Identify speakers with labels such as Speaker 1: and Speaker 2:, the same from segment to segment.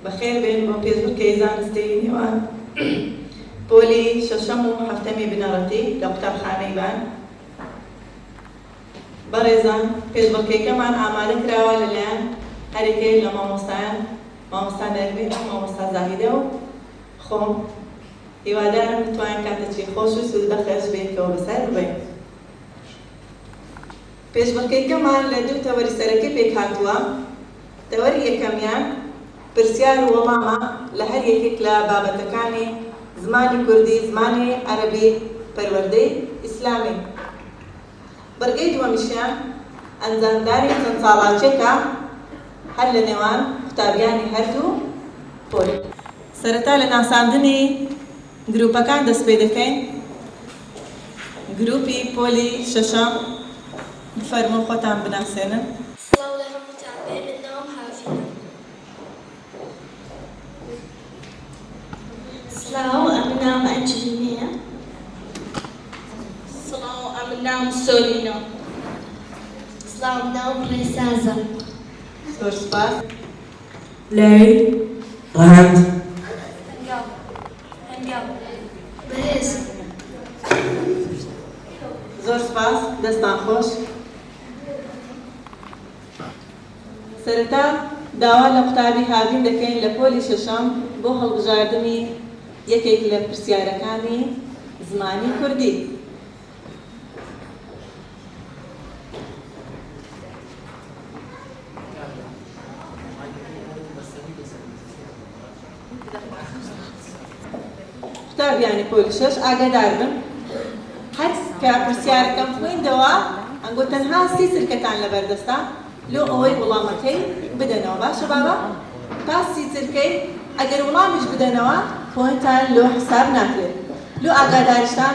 Speaker 1: بەخێر بێن بۆ پێشبڕکێی زانستەی نێوان پۆلی شەشەم و هەفتەمی بنەڕەتی لە قوتابخانەی بان. بەڕێزان، پێشبڕکێکەمان ئامادە کراوە لەلایەن هەرێکێک لە مامۆستایان، مامۆستا نەرمین و مامۆستا زاهیدە و خۆم. هیوادارم بتوانین کاتێکی خۆش و سوود بەخێش بێتەوە بەسەر ببەین. پێشبڕکێکەمان لە دوو تەوەری سەرەکی پێک هاتووە. تەوەری یەکەمیان پرسیار و وەڵامە لە هەر یەکێک لە بابەتەکانی زمانی کوردی، زمانی عەرەبی، پەروەردەی ئیسلامی. بەرگەی دووەمیشیان ئەنجامدانی چەند ساڵاچێکە هەر لە نێوان قوتابیانی هەردوو پۆل. سەرەتا لە ناساندنی گروپەکان دەست پێ دەکەین. گروپی پۆلی شەشەم، بفەرموو خۆتان بناسێنن.
Speaker 2: سڵاو لە هەمووتان بێ، من ناوم حافیزە. سڵاو، ئەم ناوم ئەنجلینەیە.
Speaker 3: سڵاو، ئەم ناوم سۆلینە.
Speaker 2: سڵاو، ناوم ڕێسازە.
Speaker 1: زۆر سوپاس.
Speaker 4: لەی ڕەهەند
Speaker 2: هەنگاو بەهێز.
Speaker 1: زۆر سوپاس، دەستان خۆش. سەرەتا داوا لە قوتابی هاوین دەکەین لە پۆلی شەشەم بۆ هەڵبژاردننی یەکێک لە پرسیارەکانی زمانی کوردی. قوتابیانی پۆلی شەش ئاگادار بن، هەر کە پرسیارەکەم خوێندەوە ئەنگۆ تەنها 30 چرکەتان لەبەردەستە لۆ ئەوەی وەڵامەکەی بدەنەوە. باشە بابا؟ تا 30 چرکەی ئەگەر وەڵامیش بدەنەوە پۆینتان لۆ حساب ناکرێت. لۆ ئاگاداریشتان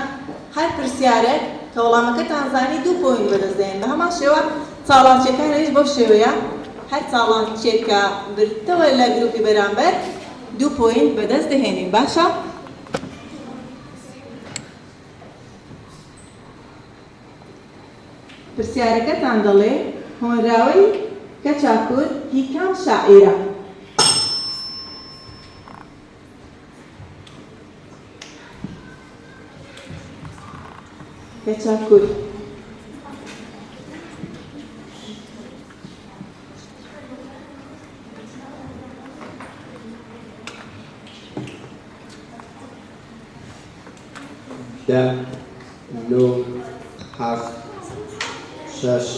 Speaker 1: هەر پرسیارێک کە وەڵامەکەتان زانی 2 پۆینت بەدەستدێن. بە هەمان شێوە چاڵاکیەکانیش بەو شێوەیە هەر چاڵاکیێک کە برتەوە لە گروپی بەرامبەر 2 پۆینت بەدەست دەهێنین. باشە؟ پرسیارەکەتان دەڵێ هۆنراوەی کەچا کورد هی کام شاعیرە؟ کەچا کورد.
Speaker 5: ده، نو، هەفت، شەش،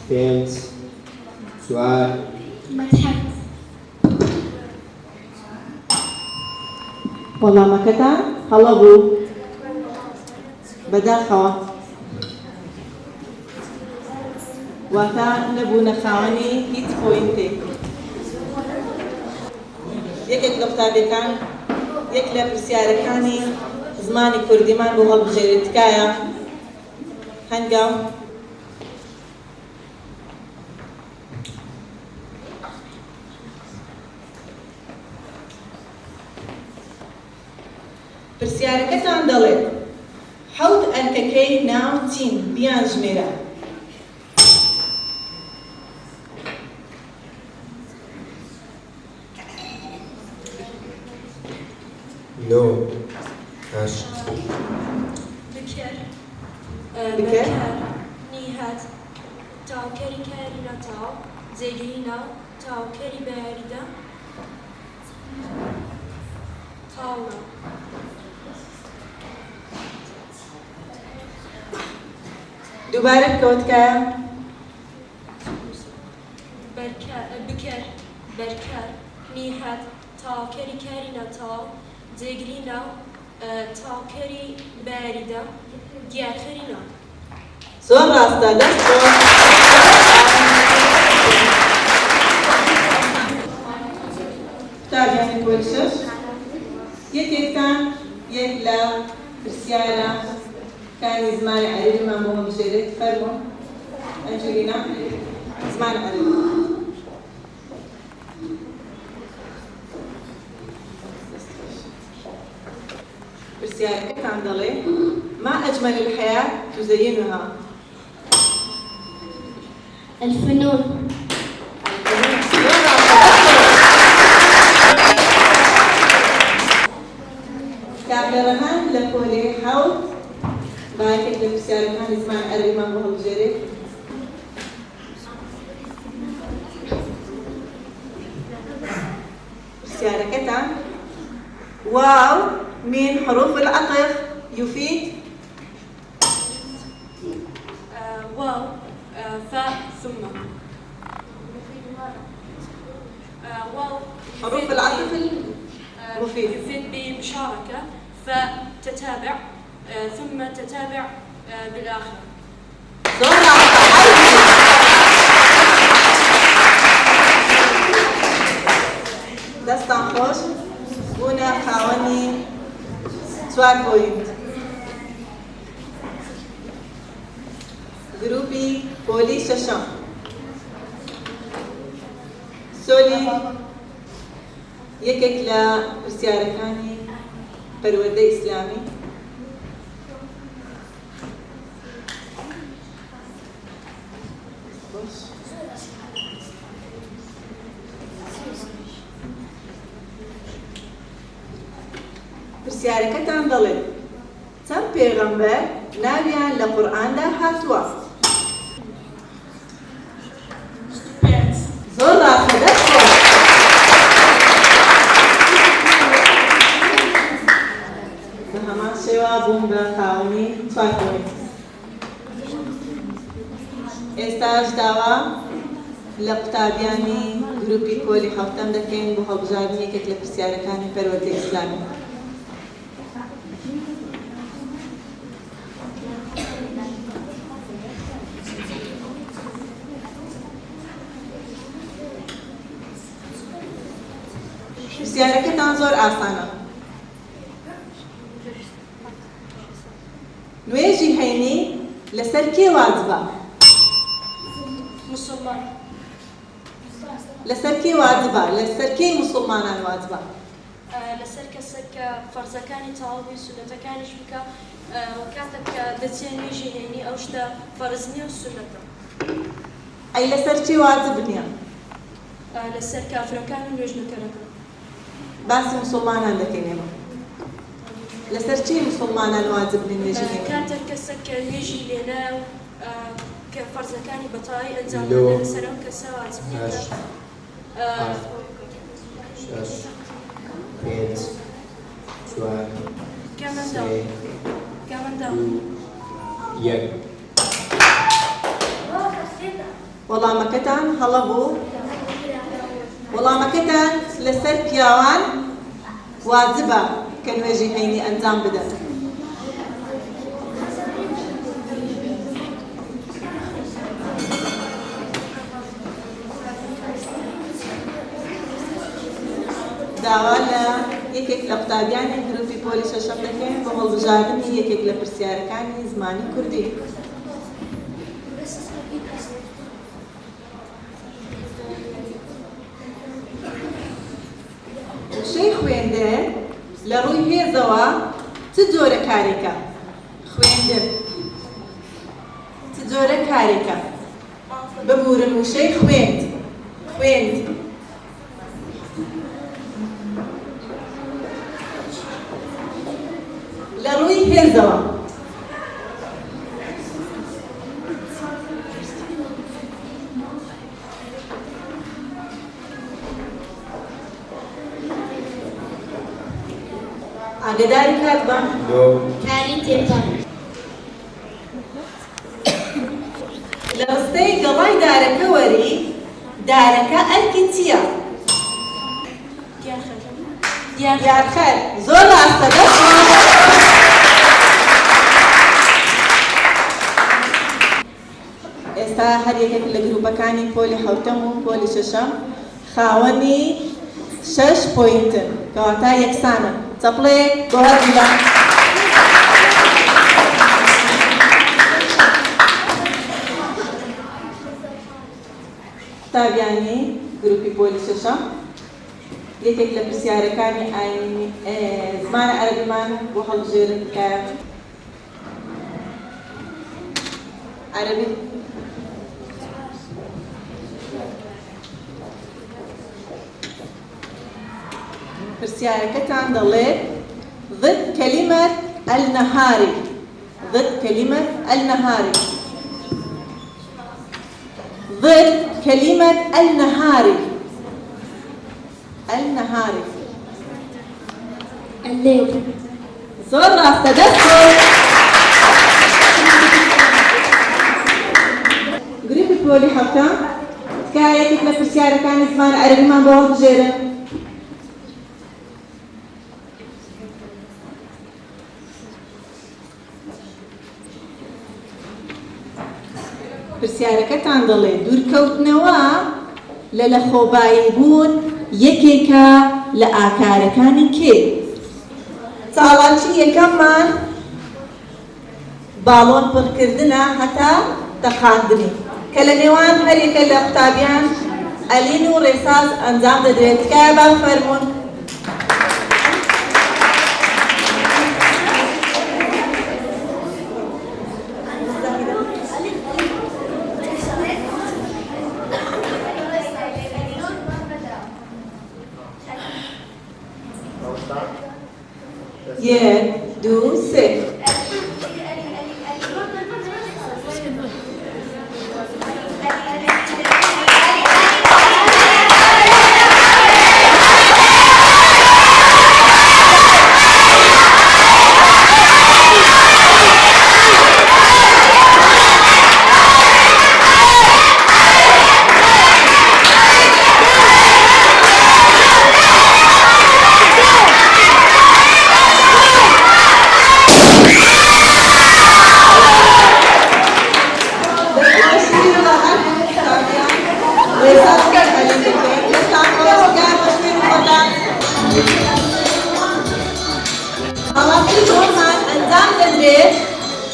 Speaker 5: پێنج، چوار،
Speaker 2: مەتحەف.
Speaker 1: وەڵامەکەتان هەڵە بوو بەداخەوە، واتە نەبوونە خاوەنی هیچ پۆینتێک. یەکێک لە قوتابیەکان یەک لە پرسیارەکانی زمانی کوردیمان بۆ هەڵبژێرێت. تکایە هەنگاو. پرسیارەکەتان دەڵێت حەوت ئەرکەکەی ناو چین بیان ژمێرە؟
Speaker 5: نۆ، هەشت،
Speaker 2: بکر.
Speaker 1: بکر.
Speaker 2: نیهات. تاوکەری کاری نەتاو. جێگرینە. تاوکەری بەیاریدە. تاوڵە.
Speaker 1: دووبارە بکەوتکایە.
Speaker 2: بکر. بەرکەر. نیهات. تاوکەری کاری نەتاو. جێگرینە. تاوکەری بەیاریدە. دیارخەرینە.
Speaker 1: زۆر ڕاستە، دەست بۆ. قوتابیانی پۆلی شەش، یەکێکتان یەک لە پرسیارەکانی زمانی عەرەبیمان بۆ هەڵبژێرێت. فەرموو ئەنجلینا. زمانی عەرەبی. پرسیارەکەتان دەڵێ ما أجمل الحياة تزينها؟
Speaker 2: الفنون.
Speaker 1: باەکێک لە پرسیارەکانی زمان عەرەبیمان بۆ هەڵبژێرێت. پرسیارەکەتان واو من حروف العطف يفيد
Speaker 2: واو فاء ثم واو
Speaker 1: حروف العطف المفيد.
Speaker 2: يفيد بمشاركة، فتتابع ثم تتابع بالآخر.
Speaker 1: دەستان خۆش بوونە خاوەنی 4 پۆینت. گروپی پۆلی شەشەم سۆلی یەکێک لە پرسیارەکانی پەروەردەی ئیسلامی. پرسیارەکەتان دەڵێت چەند پێغەمبەر ناویان لە قورئاندا هاتووە؟ زۆر باشە، دەست خۆش. بە هەمان شێوە بووم بە خاوەنی 4 پۆینت. ئێستاش داوا لە قوتابیانی گروپی پۆلی هەفتەم دەکەین بۆ هەڵبژاردنی یەکێک لە پرسیارەکانی پەروەردەی ئیسلامی. پرسیارەکەتان زۆر ئاسانە. نوێژی هەینی لەسەر کێ واجبە؟
Speaker 2: مسلمان.
Speaker 1: لەسەر کێ واجبە؟ لەسەر کێی موسڵمانان واجبە؟
Speaker 2: لەسەر کەسێک کە فەرزەکانی تەواوی سونەتەکانیش بکە، کاتێک کە دەچێت نوێژی هەینی ئەو شتە فەرز نییە و سونەتە.
Speaker 1: ئەی لەسەر چی واجب نییە؟
Speaker 2: لەسەر کافرەکان و نوێژنەکەرەکە.
Speaker 1: باسی موسڵمانان دەکەین ئێمە. لەسەر چی موسڵمانان واجب نین نوێژی هەینی؟
Speaker 2: کاتێک کەسێک کە نوێژی لێنە و کە فەرزەکانی بەتەواوی ئەنجام دەدەن لەسەر ئەو کەسە واجب نییە.
Speaker 5: 6 5 4
Speaker 2: کامەندە
Speaker 5: 1.
Speaker 1: وەڵامەکەتان هەڵە بوو. وەڵامەکەتان لەسەر پیاوان واجبە کە نوێژی هەینی ئەنجام بدەن. داوا لە یەکێک لە قوتابیانی گروپی پۆلی شەشەم دەکەین بۆ هەڵبژاردنی یەکێک لە پرسیارەکانی زمانی کوردی. وشەی خوێندە لە ڕووی هێزەوە چ جۆرە کارێکە؟ خوێندن چ جۆرە کارێکە؟ ببورن وشەی خوێند. لە ڕووی هێزەوە ئاگداری کات بە
Speaker 3: کاری تێپەڕ.
Speaker 1: لە ڕستەی گەڵای دارەکە وەری دارەکە ئەرکی چییە؟ دیارخەر. زۆر ڕاستە، دەست ئێستا هەر یەکێک لە گروپەکانی پۆلی حەوتەم و پۆلی شەشەم خاوەنی 6 پۆینتن کەواتە یەکسانن. چەپڵێک بۆ هەردوولا. قوتابیانی گروپی پۆلی شەشەم یەکێک لە پرسیارەکانی ئاینی زمانە عەرەبیمان بۆ هەڵبژێرن کە عەرەبی پرسیارەکەتان دەڵێت ضد كلمة النهار. ضد كلمة النهاري. ضد كلمة النهاري. النهاري.
Speaker 3: الليل.
Speaker 1: زور راس تدخل. قريب بولي حبتا تكاية تتنا برسيارة كان زمان عربي ما بوه بجيرة. پرسیارەکەتان دەڵێ دوورکەوتنەوە لە لەخۆبایی بوون یەکێکە لە ئاکارەکانی کێ؟ چاڵاکی یەکەممان باڵۆن پڕکردنە هەتا تەقاندنی کە لە نێوان هەرێکە لە قوتابیان ئەلین و ڕێساز ئەنجام دەدرێت. تکایە با فەرموون. یک، دو، سه.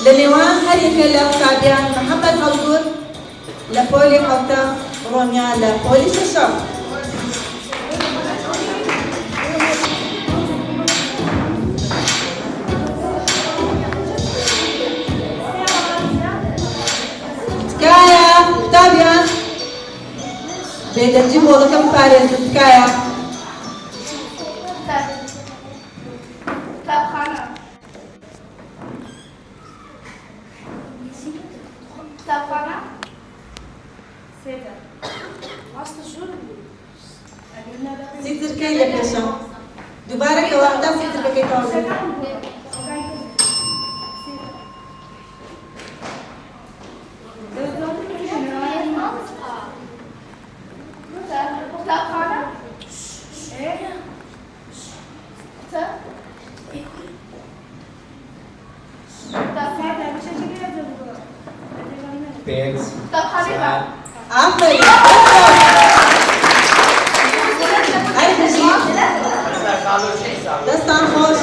Speaker 1: لنێوان هەرێکە لە قوتابیان محەممەد هەڵگور لە پۆلی حەوتەم، ڕۆمیا لە پۆلی شەشەم. تکایە قوتابیان بێدەنجی بۆڵەکەم پارێزن. تکایە سیترکەی لە پێشە دووبارە کەواتە سیترەکەی تاوزێ.
Speaker 5: پێنج
Speaker 1: ئافرین. دەستان خۆش.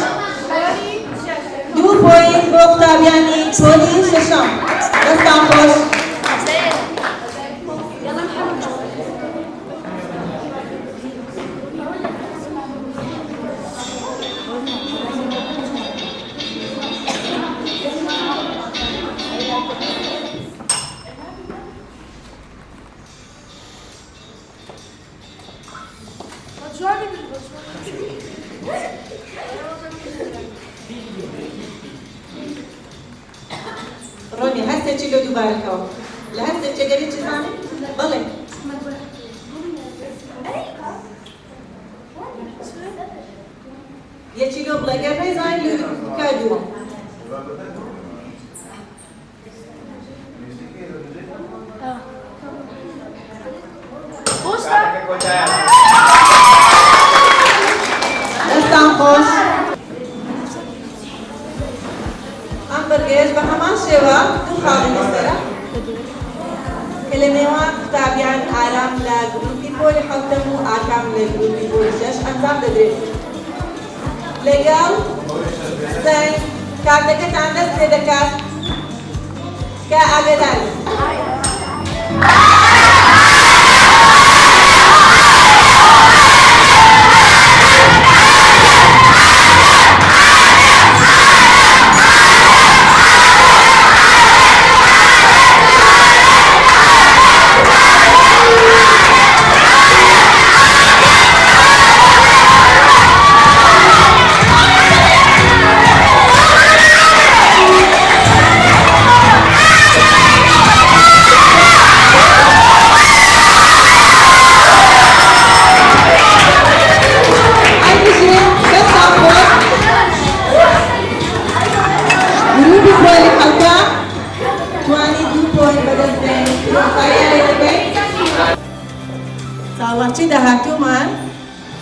Speaker 1: 2 پۆینت بۆ قوتابیانی پۆلی شەشەم. دەستان خۆش. ڕۆنی هەستێکی لە دووبارەکەوە لە هەستێک جێگەری چ زانێت؟ بەڵێ یەکی لۆ بڵێگەر ڕێزان لە کا دووە. دەستان خۆش. ئەم بەرگەیەش بە هەمان شێوە دوو خاڵی لەسەرە کە لە نێوان قوتابیان ئارام لە گروپی پۆلی حەوتەم و ئاکام لە گروپی پۆلی شەش ئەنجام دەدرێت. لەگەڵ سەنگ کارتەکەتان دەست پێ دەکات کە ئاگادارن.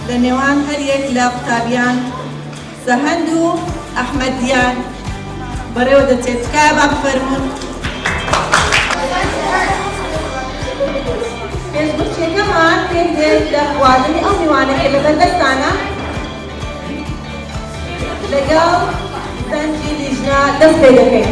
Speaker 1: لنێوان هەریەک لە قوتابیان سەهەند و ئەحمەدیان بەڕێوە دەچێت تکایە با بفەرمون. پێشبڕکێکەمان پێک دێت لە خواردنی ئەو میوانەیە لەبەر دەستانە لەگەڵ زەنجی لیژنا دەست پێ دەکەین.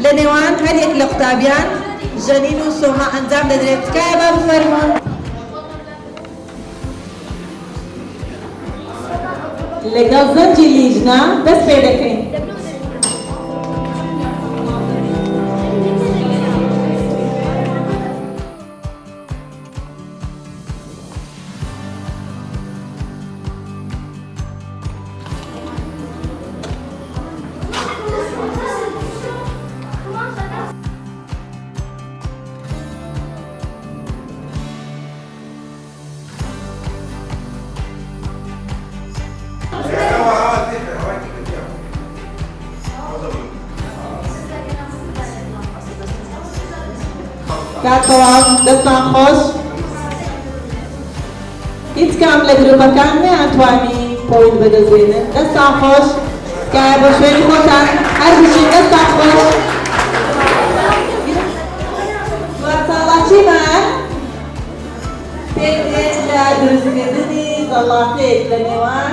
Speaker 1: لنێوان هەریەک لە قوتابیان ژەنین و سۆما ئەنجام دەدرێت. تکایە با بفەرمون. لەگەڵ زەنجی لیژنا دەست پێ دەکەین. کاتەوام دەستان خۆش. هیچ کام لە گروپەکان نەیانتوانی پۆینت بەدەستێنن. دەستان خۆش. تکایە بە شوێنی خۆتان هەر بچین. دەستان خۆش. دواتاڵاچیمان پێک دێت لە دروستکردنی زەڵاتەیەک لە نێوان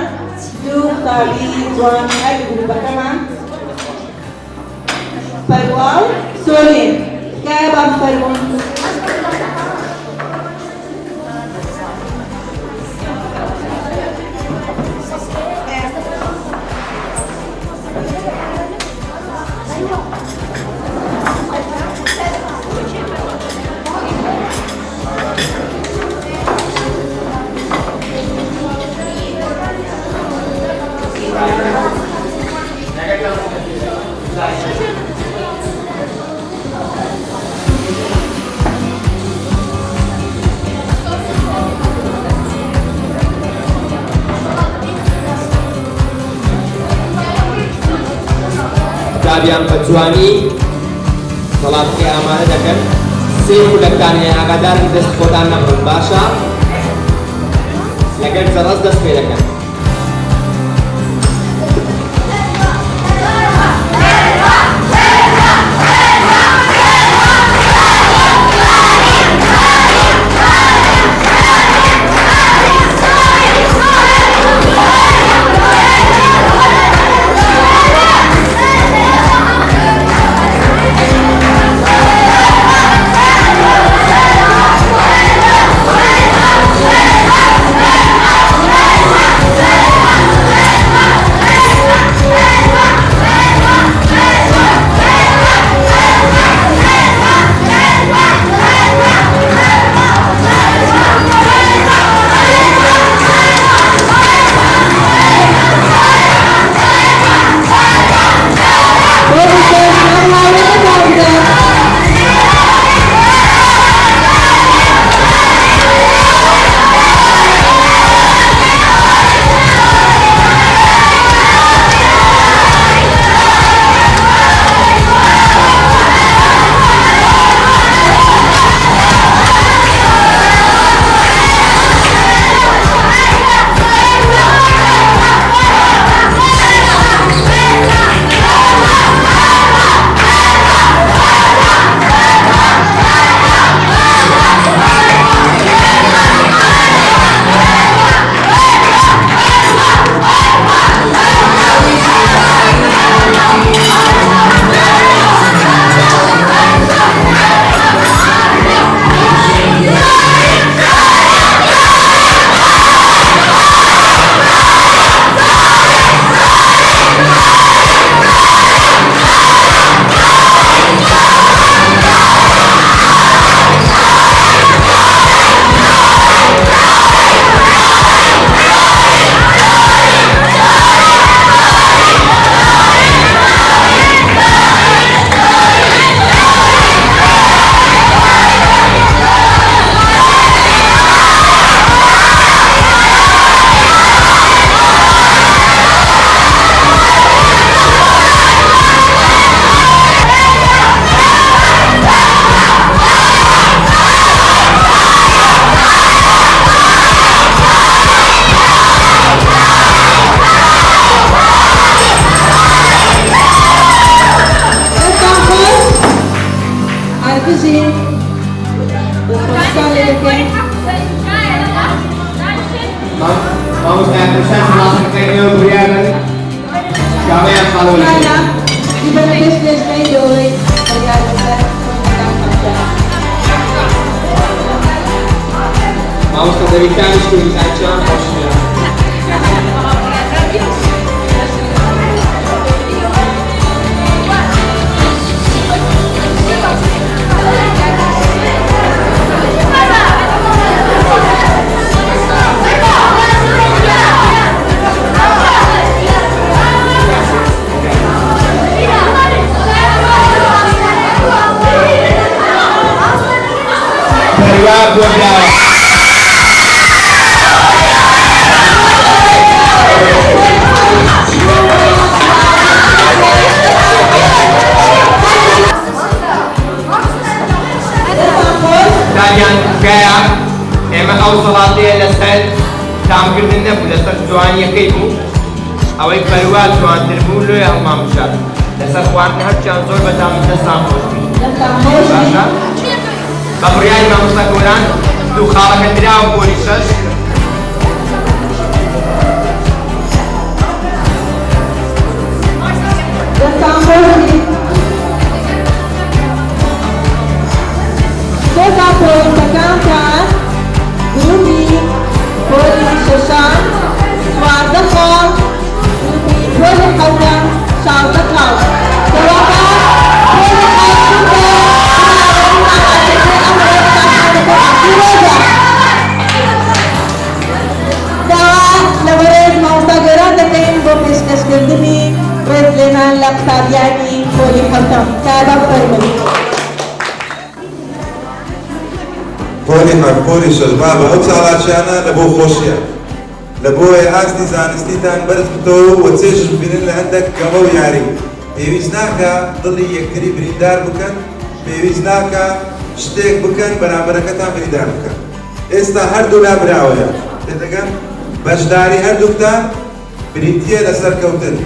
Speaker 1: دوو قوتابی جوانی هەر گروپەکەمان پەروا و سۆلین. تکایە با بفەرمون.
Speaker 5: قوتابیان بە جوانی وەڵاتی ئامادە دەکەن. سێ خولەکتانیان ئاگادارن دەست خۆتان نەبن. باشە؟ لەگەر جەڕەس دەست پێ دەکەن.
Speaker 1: بژین دەستخۆشتان لێ دەکەین
Speaker 5: مامۆستا یاکەشان سەڵاتەکەیەوە بڕیارن جامەیان خاڵەوە
Speaker 1: کارە دیبەنە پێش پێشبینەوەی بەریار لەسەر
Speaker 5: مامۆستا دەویتانیش کوردستانیان خۆشیان پەروار بۆ دراوە داریان گایە ئێمە ئەو سەڵاتەیە لەسەر تامکردن نەبوو لەسەر جوانیەکەی بوو ئەوەی پەروار جوانتر بوو لێ هەڵمان بشات لەسەر خواردن هەرچیان زۆر بەدام دەستان خۆش بوو باشە بە بڕیاری مامۆستا گۆران دوو خاڵەکە دراوە بۆ ریشەش
Speaker 1: دەستان خۆشی سێتا پۆلیسەکانتان گروپی پۆلی شەشان چواردە خاڵ گروپی پۆلی حەوتەم شازدە خاڵ کەواتە پۆلی لەوەرێز مامۆستا گۆران دەکەین بۆ پێشکەشکردنی ڕێزلێنان لە قوتابیانی پۆلی حەوتەم کابە بفەرمووی
Speaker 6: پۆلی شەژبابە ئەو چاڵاکیانە لە بۆ خۆشیە لە بۆیە ئاستی زانستیتان بەرز بکەوە و چێژ ببینن لە هەندێک گەمە و یاری پێویست ناکە دڵی یەکتری بریندار بکەن پێویست ناکە شتێک بکەن بەرامبەرەکەتان بریندار بکەن ئێستا هەردوو لابراوەیە تێدەگەن بەشداری هەردووکتان بریتیە لەسەر کەوتن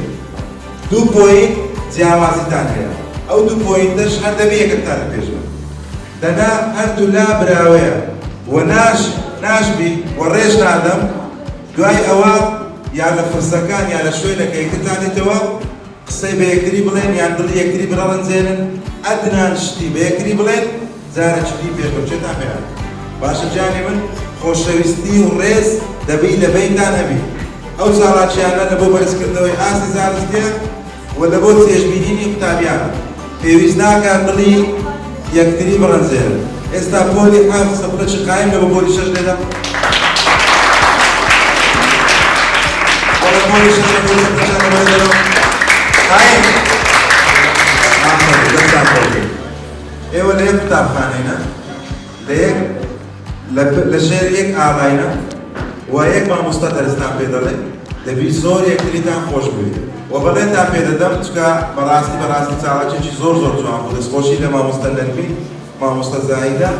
Speaker 6: دوو پۆینت جیاوازیتان هەیە ئەو دوو پۆینتەش هەر دەبێ یەکتان لە پێش بن دەنا هەردوو لابراوەیە و ناشبی و ڕێژ نادەم دوای ئەوە یا لە فرسەکان یا لە شوێنەکە یەکترتانێتەوە قسەی بە یەکتری بڵێن یان دڵی یەکتری بڕەڕەنجێنن ئەدنان شتی بە یەکتری بڵێن جارە چی پێش بچێتان پێیان باشە جانی من خۆشەویستی و ڕێز دەبی لە بینتان هەبی ئەو چاڵاکیانە لە بۆ بەرزکردنەوەی ئاستی زانستیە و لە بۆ چێژبینینی قوتابیانە پێویست ناکات دڵی یەکتری بڕەنجێنن ئێستا پۆلی حەوت سەفرەی قایم لە بۆ پۆلی شەش لێدەم وەڵە پۆلی شەش قایم ئێوە لە یەک قوتابخانەینە لە ژێر یەک ئاڵاینە و یەک مامۆستا دەرستان پێ دەڵێ دەبی زۆر یەکتریتان خۆش بوویت و بەڵێنتان پێ دەدەم چکە بەڕاستی چاڵاکێکی زۆر جوان بوو دەستخۆشی لە مامۆستا نەرمی مامۆستا زاهیدە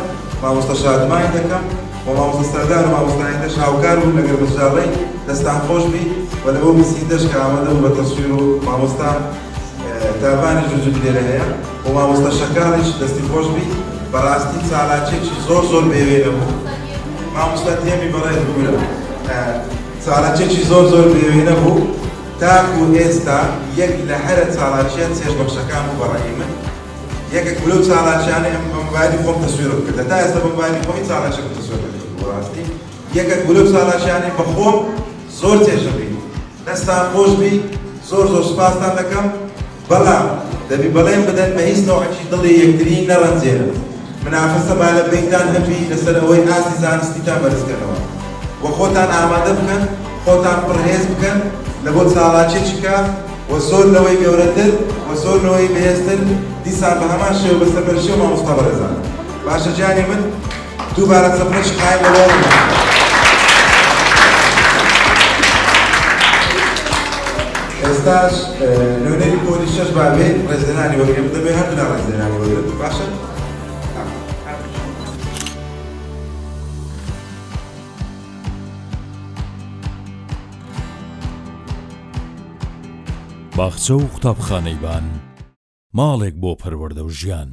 Speaker 6: مامۆستا شادمانی دەکەم و مامۆستا سەردار و مامۆستا هێندەش هاوکار بوون لەگەڵ بەشداڕێی دەستان خۆش بی و لە بۆ میسیدەش کە ئامادە بوو بە تەسویر و مامۆستا تابانی جوجود لێرە هەیە و مامۆستا شەکاڵیش دەستی خۆش بی بەڕاستی چالاکێکی زۆر بێوێنە بوو مامۆستا تێمی بەڕێز بوورە چالاکێکی زۆر بێوێنە بوو تاکو ئێستا یەک لە هەرە چالاکیە چێژ بەخشەکان بوو بەڕێی من یەکێک لەو چالاکیانە ئەم بە مۆبایلی خۆم تەسویرە بکردە تا ئێستا بە مۆبایلی خۆمی چالاکێک تەسویر بکردم بەڕاستی یەکێک لەو چالاکیانەی بە خۆم زۆر چێژە بی دەستان خۆش بی زۆر سوپاستان دەکەم بەڵام دەبی بەڵێن بدەن بە هیچ نەوعێکی دڵی یەکتری نەڕەنجێنن منافسە با لە بینتان هەبی لەسەر ئەوەی ئاستی زانستیتان بەرزکردنەوە و خۆتان ئامادە بکەن خۆتان پڕهێز بکەن لە بۆ چاڵاکێکیکە و زۆر لەوەی گەورەتر و زۆر لەوەی بەهێزتر دیسان بە هەمان شێوە بەسەرپەرشی و مامۆستا بەڕێزان باشە جانی من دووبارە سەفرەشی قایم لەوەڵ ئێستاش نوێنەری پۆلی شەش بابێ ڕێزلێنانی وەرگێم دەبێ هەردوولا ڕێزلێنانی وەرگێت باشە؟
Speaker 7: باخچە و قوتابخانەی بان ماڵێک بۆ پەروەردە و ژیان